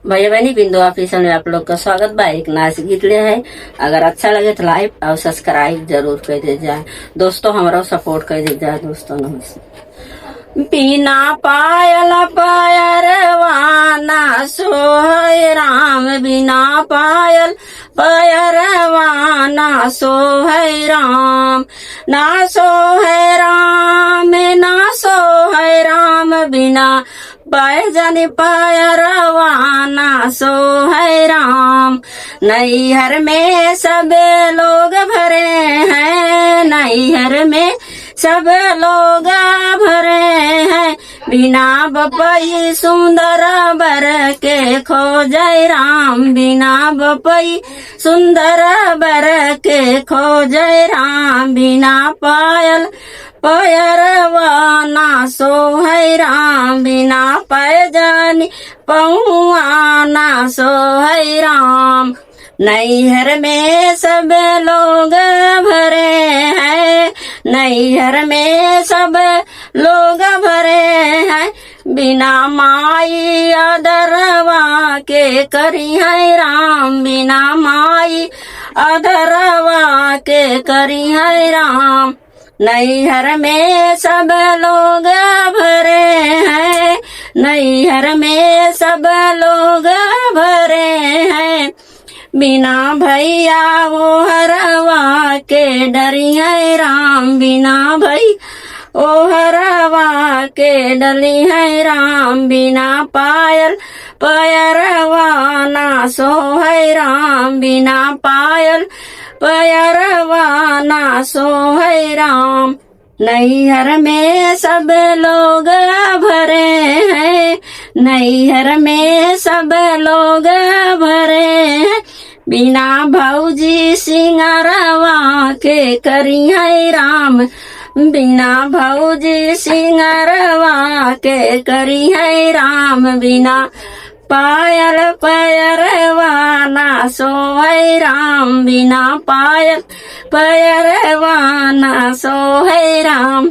भैया बहनी बिंदु ऑफिशियल में आप लोग का स्वागत बा। एक नाच गीत ले है। अगर अच्छा लगे तो लाइक और सब्सक्राइब जरूर कर दे जाए दोस्तों, हमारा सपोर्ट कर दे जाए दोस्तों। नमस्ते। बिना पायल पैरवाना सोहै राम, बिना पायल पैरवाना सोहै राम, ना सोहै राम ना सोहै राम, बिना पैजन पैरवाना सोहै राम। नैहर में सब लोग भरे हैं, नैहर में सब लोग भरे हैं, बिना बपई सुंदर बर के खोजै राम, बिना बपई सुंदर बर के खोजै राम, बिना पायल पैरवाना सोहै राम, बिना पैजनी पहुआना सोहै राम। नैहर में सब लोग भरे हैं, नैहर में सब लोग भरे हैं, बिना माई अदरवा के करी है राम, बिना माई अदरवा के करी है राम। नैहर में सब लोग भरे हैं, नैहर में सब लोग भरे हैं, बिना भैया वो हरवा के डरी है राम, बिना भई ओ हरवा के डली है राम, बिना पायल पैरवाना सोहै राम, बिना पायल पैरवाना सोहै राम। नैहर में सब लोग भरे हैं, नैहर में सब लोग भरे हैं, बिना भौजी सिंगरवा के करी है राम, बिना भौजी सिंगरवा के करी है राम, बिना पायल पैरवाना सोहै राम, बिना पायल पैरवाना सोहै राम।